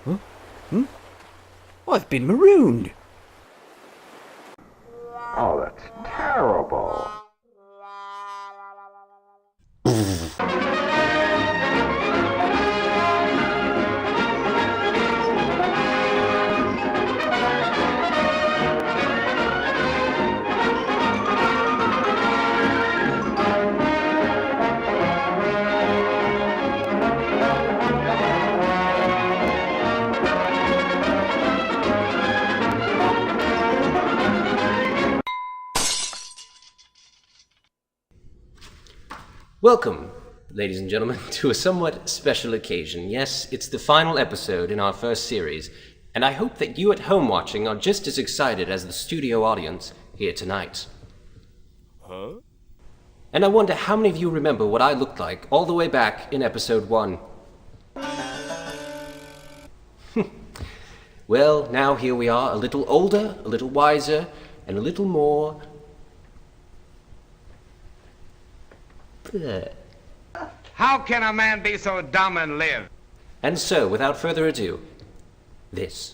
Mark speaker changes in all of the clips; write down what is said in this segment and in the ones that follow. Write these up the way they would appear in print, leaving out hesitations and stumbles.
Speaker 1: Huh? Hmm? I've been marooned.
Speaker 2: Oh, that's terrible.
Speaker 3: Welcome, ladies and gentlemen, to a somewhat special occasion. Yes, it's the final episode in our first series, and I hope that you at home watching are just as excited as the studio audience here tonight. Huh? And I wonder how many of you remember what I looked like all the way back in episode 1. Well, now here we are, a little older, a little wiser, and a little more...
Speaker 4: How can a man be so dumb and live?
Speaker 3: And so, without further ado, this.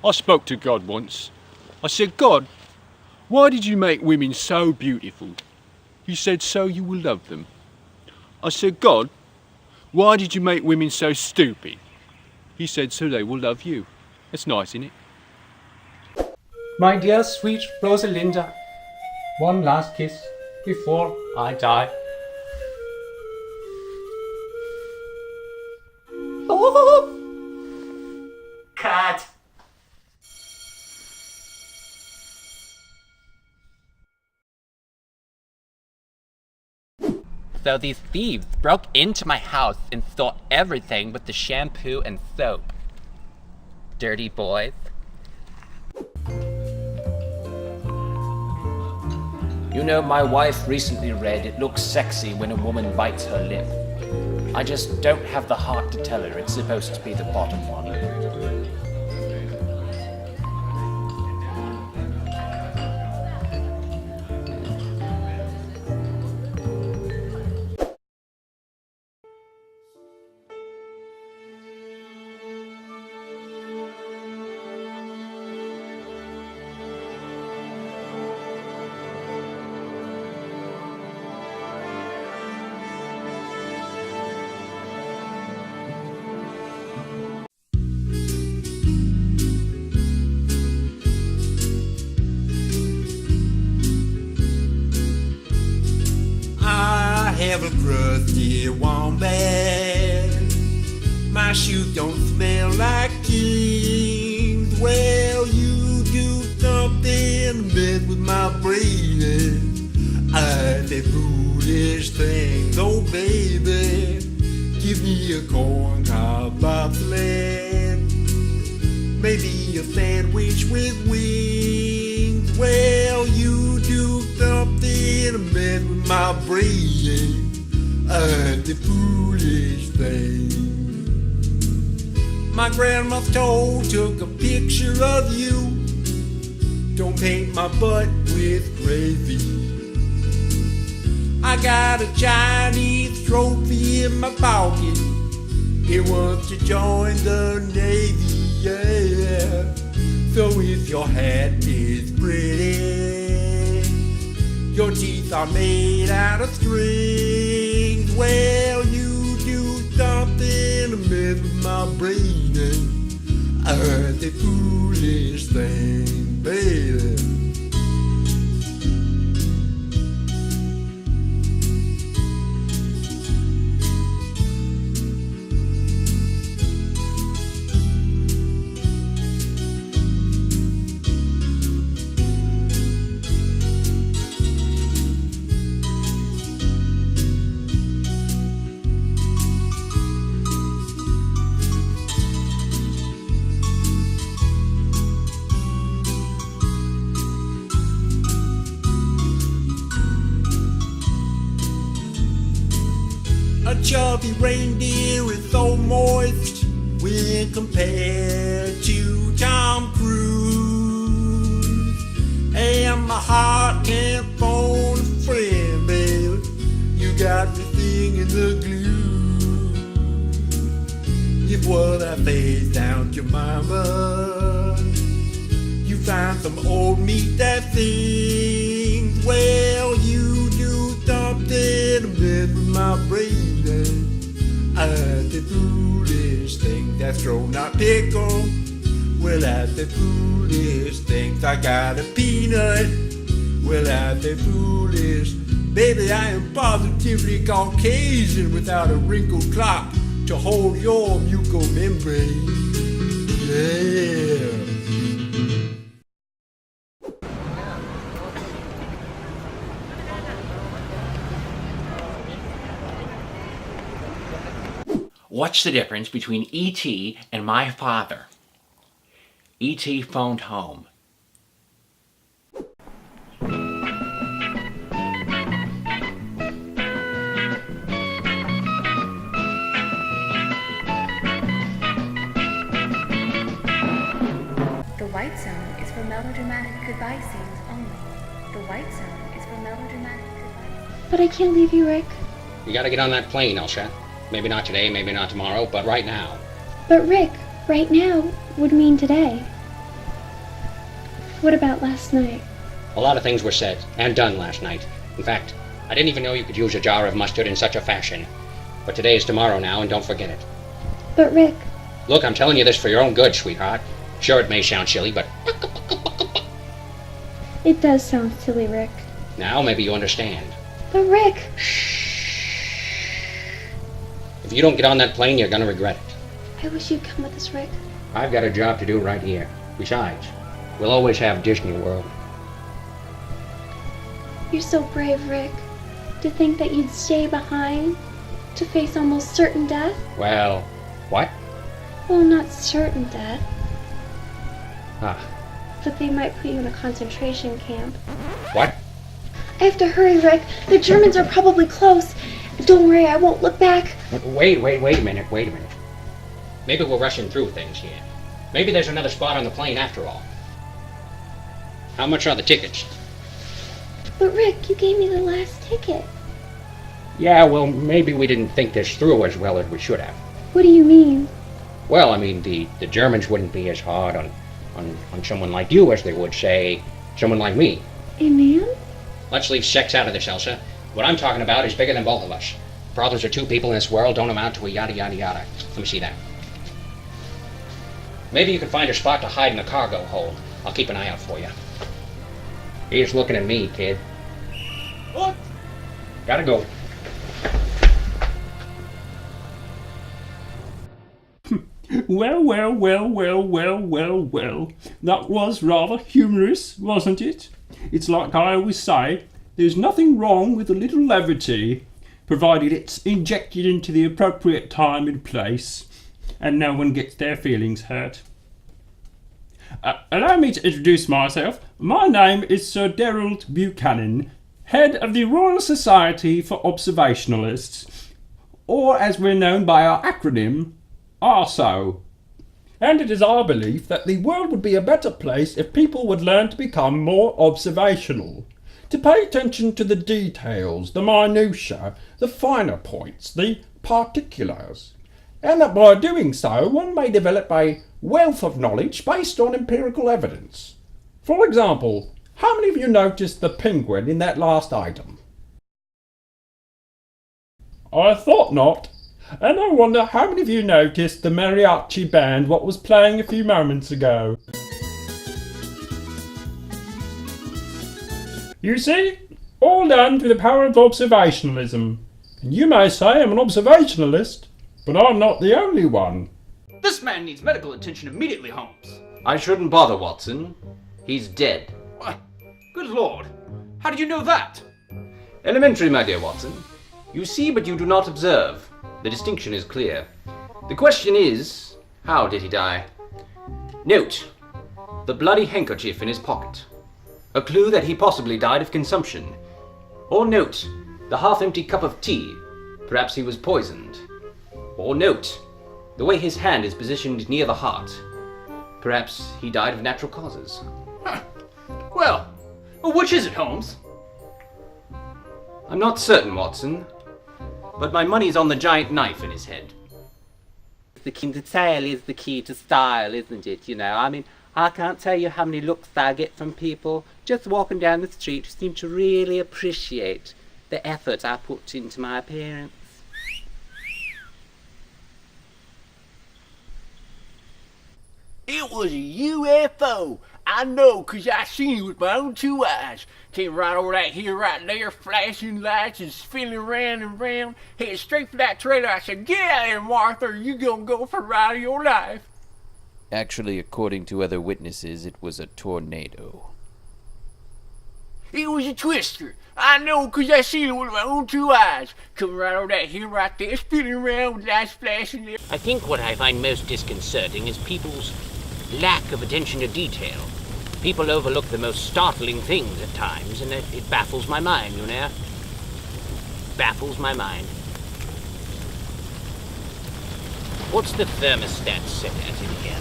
Speaker 5: I spoke to God once. I said, God, why did you make women so beautiful? He said, so you will love them. I said, God, why did you make women so stupid? He said, so they will love you. That's nice, isn't it?
Speaker 6: My dear sweet Rosalinda, one last kiss before I die.
Speaker 3: Cut!
Speaker 7: So these thieves broke into my house and stole everything but the shampoo and soap. Dirty boys.
Speaker 8: You know, my wife recently read it looks sexy when a woman bites her lip. I just don't have the heart to tell her it's supposed to be the bottom one.
Speaker 9: I have a crusty wombat. My shoes don't smell like kings. Well, you do something mess with my brain. I say foolish things. Oh, baby, give me a corn cob bobsled. Maybe a sandwich with wings. Well, you do something to mess with my brain. The foolish thing. My grandma took a picture of you. Don't paint my butt with gravy. I got a Chinese trophy in my pocket. It wants to join the Navy. Yeah. So if your hat is pretty, your teeth are made out of strings, well, you do something to mess with my brain. The foolish thing, baby. A chubby reindeer is so moist when compared to Tom Cruise. And my heart can't phone a friend, baby. You got me singing the glue. If what I say sounds your mama, you find some old meat that sings. Well, you do something to mess with my brain. The foolish thing that's thrown not pickle. Well, at the foolish things I got a peanut. Well, at the foolish, baby, I am positively Caucasian without a wrinkled clock to hold your mucous membrane. Yeah.
Speaker 7: What's the difference between E.T. and my father? E.T. phoned home.
Speaker 10: The white zone is for melodramatic goodbye scenes only. The white zone is for melodramatic goodbye scenes.
Speaker 11: But I can't leave you, Rick.
Speaker 12: You gotta get on that plane, Elsha. Maybe not today, maybe not tomorrow, but right now.
Speaker 11: But Rick, right now would mean today. What about last night?
Speaker 12: A lot of things were said and done last night. In fact, I didn't even know you could use a jar of mustard in such a fashion. But today is tomorrow now, and don't forget it.
Speaker 11: But Rick...
Speaker 12: Look, I'm telling you this for your own good, sweetheart. Sure, it may sound silly, but...
Speaker 11: It does sound silly, Rick.
Speaker 12: Now maybe you understand.
Speaker 11: But Rick...
Speaker 12: If you don't get on that plane, you're gonna regret it.
Speaker 11: I wish you'd come with us, Rick.
Speaker 12: I've got a job to do right here. Besides, we'll always have Disney World.
Speaker 11: You're so brave, Rick. To think that you'd stay behind, to face almost certain death.
Speaker 12: Well, what?
Speaker 11: Well, not certain death.
Speaker 12: Ah.
Speaker 11: But they might put you in a concentration camp.
Speaker 12: What?
Speaker 11: I have to hurry, Rick. The Germans are probably close. Don't worry, I won't look back.
Speaker 12: Wait a minute. Maybe we're rushing through things here. Maybe there's another spot on the plane after all. How much are the tickets?
Speaker 11: But Rick, you gave me the last ticket.
Speaker 12: Yeah, well, maybe we didn't think this through as well as we should have.
Speaker 11: What do you mean?
Speaker 12: Well, I mean, the Germans wouldn't be as hard on someone like you as they would, say, someone like me.
Speaker 11: A man?
Speaker 12: Let's leave sex out of this, Elsa. What I'm talking about is bigger than both of us. Brothers or two people in this world don't amount to a yada yada yada. Let me see that. Maybe you can find a spot to hide in the cargo hold. I'll keep an eye out for you. He's looking at me, kid.
Speaker 5: What?
Speaker 12: Gotta go.
Speaker 5: Well. That was rather humorous, wasn't it? It's like I always say, there's nothing wrong with a little levity, provided it's injected into the appropriate time and place, and no one gets their feelings hurt. Allow me to introduce myself. My name is Sir Derald Buchanan, head of the Royal Society for Observationalists, or as we're known by our acronym, ARSO. And it is our belief that the world would be a better place if people would learn to become more observational, to pay attention to the details, the minutiae, the finer points, the particulars, and that by doing so one may develop a wealth of knowledge based on empirical evidence. For example, how many of you noticed the penguin in that last item? I thought not. And I wonder how many of you noticed the mariachi band what was playing a few moments ago. You see, all done through the power of observationalism. And you may say I'm an observationalist, but I'm not the only one.
Speaker 13: This man needs medical attention immediately, Holmes.
Speaker 3: I shouldn't bother, Watson. He's dead.
Speaker 13: What? Good Lord. How did you know that?
Speaker 3: Elementary, my dear Watson. You see, but you do not observe. The distinction is clear. The question is, how did he die? Note, the bloody handkerchief in his pocket. A clue that he possibly died of consumption. Or note, the half-empty cup of tea. Perhaps he was poisoned. Or note, the way his hand is positioned near the heart. Perhaps he died of natural causes.
Speaker 13: Huh. Well, which is it, Holmes?
Speaker 3: I'm not certain, Watson. But my money's on the giant knife in his head.
Speaker 14: The detail is the key to style, isn't it? You know, I mean, I can't tell you how many looks I get from people just walking down the street who seem to really appreciate the effort I put into my appearance.
Speaker 15: It was a UFO. I know, 'cause I seen it with my own two eyes. Came right over that hill right there, flashing lights and spinning round and round. Headed straight for that trailer. I said, "Get out of here, Martha, or you gonna go for the ride of your life."
Speaker 16: Actually, according to other witnesses, it was a tornado.
Speaker 15: It was a twister. I know, 'cause I seen it with my own two eyes. Coming right over that hill right there, spinning around with lights flashing there.
Speaker 7: I think what I find most disconcerting is people's lack of attention to detail. People overlook the most startling things at times, and it baffles my mind, you know? Baffles my mind. What's the thermostat set at in here?